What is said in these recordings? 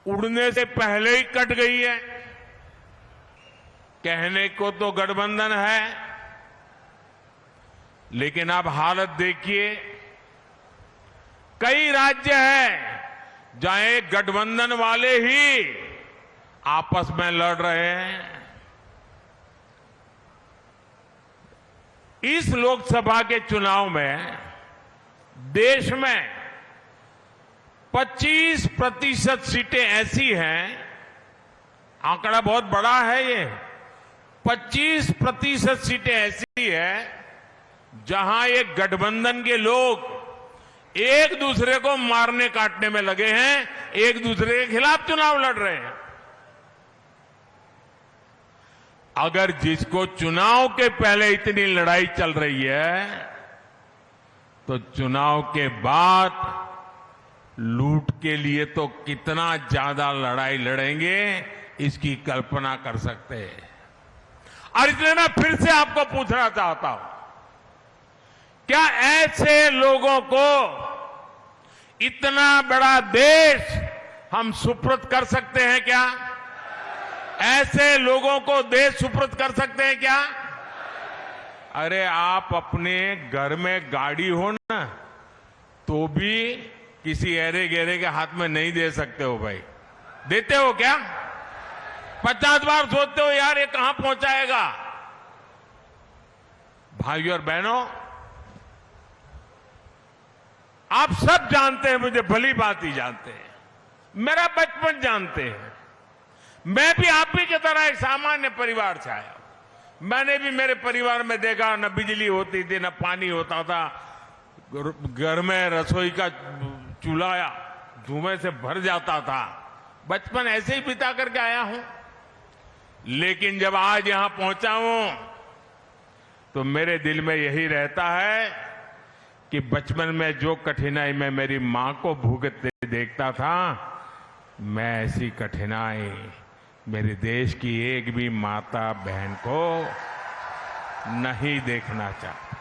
उड़ने से पहले ही कट गई है। कहने को तो गठबंधन है, लेकिन अब हालत देखिए, कई राज्य हैं जहां एक गठबंधन वाले ही आपस में लड़ रहे हैं। इस लोकसभा के चुनाव में देश में 25% सीटें ऐसी हैं, आंकड़ा बहुत बड़ा है ये, 25% सीटें ऐसी है जहां एक गठबंधन के लोग एक दूसरे को मारने काटने में लगे हैं, एक दूसरे के खिलाफ चुनाव लड़ रहे हैं। अगर जिसको चुनाव के पहले इतनी लड़ाई चल रही है, तो चुनाव के बाद लूट के लिए तो कितना ज्यादा लड़ाई लड़ेंगे, इसकी कल्पना कर सकते हैं। और इसलिए मैं फिर से आपको पूछना चाहता हूं, क्या ऐसे लोगों को इतना बड़ा देश हम सुपुर्द कर सकते हैं क्या? ऐसे लोगों को देश सुपुर्द कर सकते हैं क्या? अरे आप अपने घर में गाड़ी हो ना, तो भी किसी ऐरे गहरे के हाथ में नहीं दे सकते हो भाई। देते हो क्या? 50 बार सोचते हो यार ये कहां पहुंचाएगा। भाइयों और बहनों, आप सब जानते हैं, मुझे भली बात ही जानते हैं, मेरा बचपन जानते हैं। मैं भी आप ही की तरह एक सामान्य परिवार से आया। मैंने भी मेरे परिवार में देखा, न बिजली होती थी, न पानी होता था, घर में रसोई का चूल्हा धुएं से भर जाता था। बचपन ऐसे ही बिता करके आया हूं। लेकिन जब आज यहां पहुंचा हूं, तो मेरे दिल में यही रहता है कि बचपन में जो कठिनाई मैं मेरी मां को भुगतते देखता था, मैं ऐसी कठिनाई मेरे देश की एक भी माता बहन को नहीं देखना चाहता।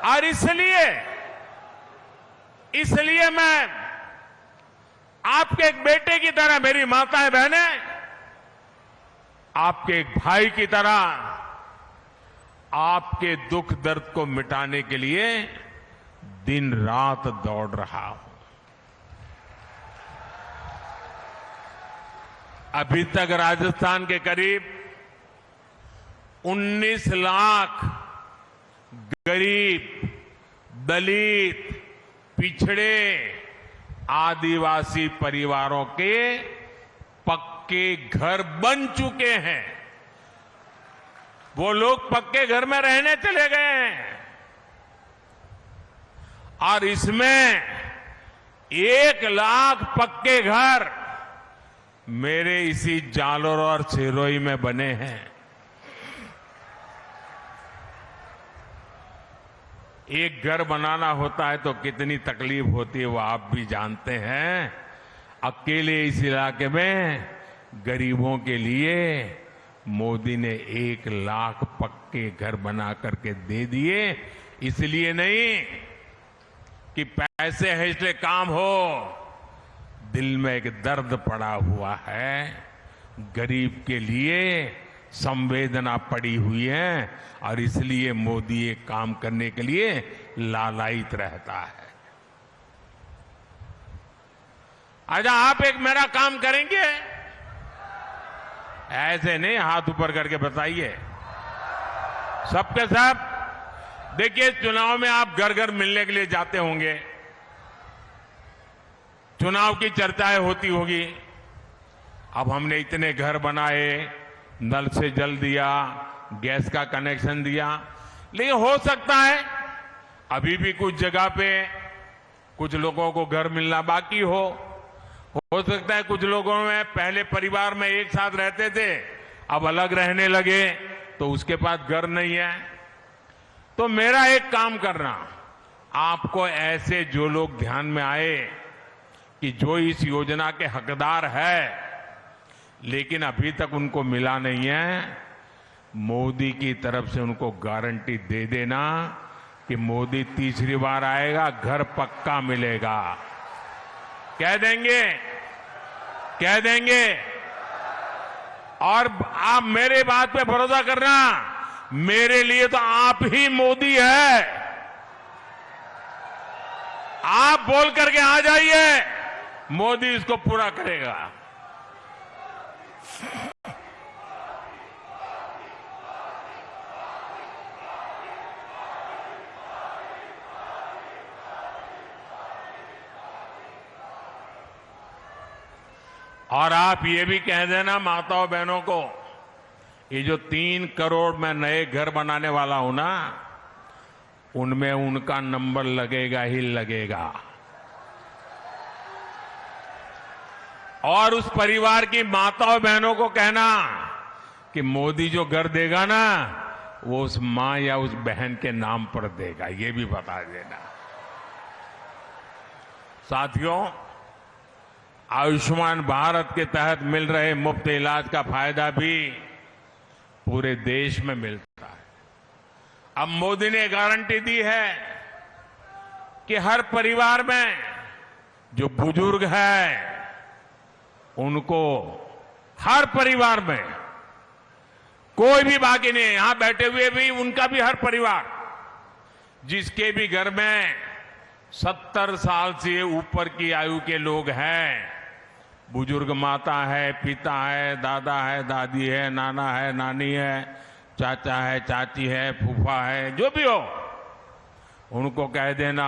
और इसलिए मैं आपके एक बेटे की तरह, मेरी माताएं बहनें, आपके एक भाई की तरह आपके दुख दर्द को मिटाने के लिए दिन रात दौड़ रहा हूं। अभी तक राजस्थान के करीब 19 लाख गरीब, दलित, पिछड़े, आदिवासी परिवारों के पक्के घर बन चुके हैं। वो लोग पक्के घर में रहने चले गए हैं। और इसमें 1 लाख पक्के घर मेरे इसी जालोर और सिरोही में बने हैं। एक घर बनाना होता है तो कितनी तकलीफ होती है, वो आप भी जानते हैं। अकेले इस इलाके में गरीबों के लिए मोदी ने 1 लाख पक्के घर बना करके दे दिए। इसलिए नहीं कि पैसे हैं इसलिए काम हो, दिल में एक दर्द पड़ा हुआ है, गरीब के लिए संवेदना पड़ी हुई है, और इसलिए मोदी ये काम करने के लिए लालायित रहता है। अच्छा, आप एक मेरा काम करेंगे? ऐसे नहीं हाथ ऊपर करके बताइए। सबके सब देखिए, चुनाव में आप घर घर मिलने के लिए जाते होंगे, चुनाव की चर्चाएं होती होगी। अब हमने इतने घर बनाए, नल से जल दिया, गैस का कनेक्शन दिया, लेकिन हो सकता है अभी भी कुछ जगह पे कुछ लोगों को घर मिलना बाकी हो सकता है कुछ लोगों में पहले परिवार में एक साथ रहते थे, अब अलग रहने लगे तो उसके पास घर नहीं है। तो मेरा एक काम करना, आपको ऐसे जो लोग ध्यान में आए कि जो इस योजना के हकदार है लेकिन अभी तक उनको मिला नहीं है, मोदी की तरफ से उनको गारंटी दे देना कि मोदी तीसरी बार आएगा, घर पक्का मिलेगा। कह देंगे, कह देंगे। और आप मेरे बात पे भरोसा करना, मेरे लिए तो आप ही मोदी है। आप बोल करके आ जाइए, मोदी इसको पूरा करेगा। और आप ये भी कह देना माताओं बहनों को, ये जो 3 करोड़ मैं नए घर बनाने वाला हूं ना, उनमें उनका नंबर लगेगा ही लगेगा। और उस परिवार की माताओं बहनों को कहना कि मोदी जो घर देगा ना, वो उस मां या उस बहन के नाम पर देगा, ये भी बता देना। साथियों, आयुष्मान भारत के तहत मिल रहे मुफ्त इलाज का फायदा भी पूरे देश में मिलता है। अब मोदी ने गारंटी दी है कि हर परिवार में जो बुजुर्ग है, उनको हर परिवार में कोई भी बाकी नहीं है। यहां बैठे हुए भी, उनका भी हर परिवार, जिसके भी घर में 70 साल से ऊपर की आयु के लोग हैं, बुजुर्ग माता है, पिता है, दादा है, दादी है, नाना है, नानी है, चाचा है, चाची है, फूफा है, जो भी हो, उनको कह देना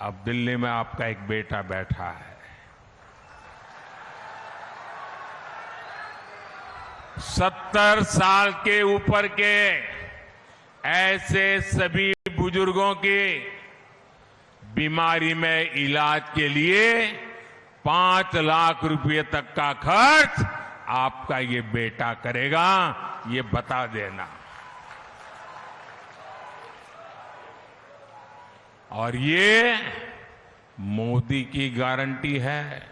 अब दिल्ली में आपका एक बेटा बैठा है। 70 साल के ऊपर के ऐसे सभी बुजुर्गों की बीमारी में इलाज के लिए 5 लाख रुपए तक का खर्च आपका ये बेटा करेगा, ये बता देना। और ये मोदी की गारंटी है।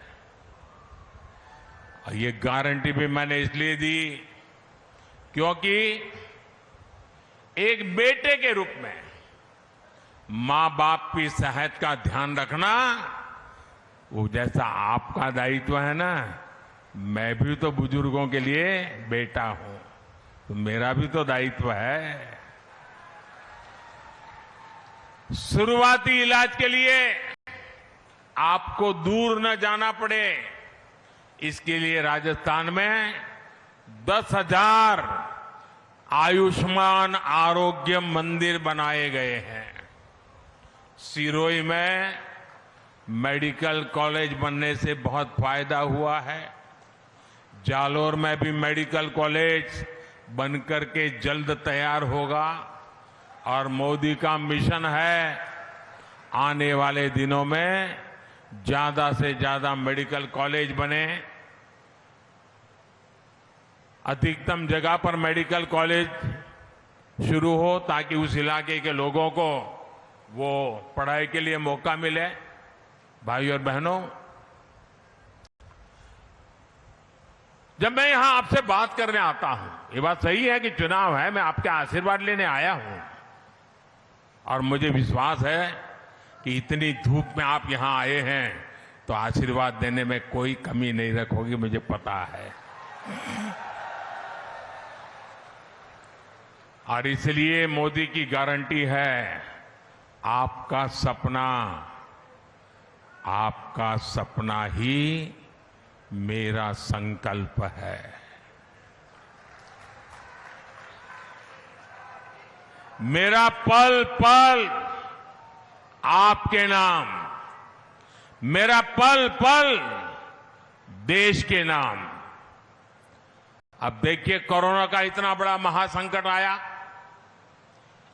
और ये गारंटी भी मैंने इसलिए दी क्योंकि एक बेटे के रूप में मां बाप की सेहत का ध्यान रखना, वो जैसा आपका दायित्व है ना, मैं भी तो बुजुर्गों के लिए बेटा हूं, तो मेरा भी तो दायित्व है। शुरुआती इलाज के लिए आपको दूर न जाना पड़े, इसके लिए राजस्थान में 10,000 आयुष्मान आरोग्य मंदिर बनाए गए हैं। सिरोही में मेडिकल कॉलेज बनने से बहुत फायदा हुआ है। जालोर में भी मेडिकल कॉलेज बनकर के जल्द तैयार होगा। और मोदी का मिशन है आने वाले दिनों में ज्यादा से ज्यादा मेडिकल कॉलेज बने, अधिकतम जगह पर मेडिकल कॉलेज शुरू हो, ताकि उस इलाके के लोगों को वो पढ़ाई के लिए मौका मिले। भाइयों और बहनों, जब मैं यहां आपसे बात करने आता हूं, ये बात सही है कि चुनाव है, मैं आपके आशीर्वाद लेने आया हूं, और मुझे विश्वास है कि इतनी धूप में आप यहां आए हैं तो आशीर्वाद देने में कोई कमी नहीं रखोगी, मुझे पता है। और इसलिए मोदी की गारंटी है, आपका सपना ही मेरा संकल्प है। मेरा पल पल आपके नाम, मेरा पल पल देश के नाम। अब देखिए, कोरोना का इतना बड़ा महासंकट आया,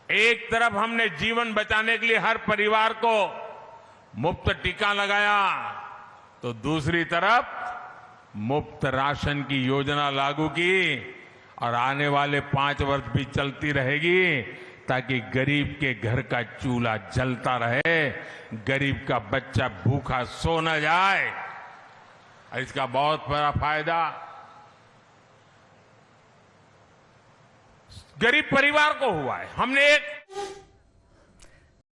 एक तरफ हमने जीवन बचाने के लिए हर परिवार को मुफ्त टीका लगाया, तो दूसरी तरफ मुफ्त राशन की योजना लागू की, और आने वाले 5 वर्ष भी चलती रहेगी, ताकि गरीब के घर का चूल्हा जलता रहे, गरीब का बच्चा भूखा सो न जाए। और इसका बहुत बड़ा फायदा गरीब परिवार को हुआ है। हमने एक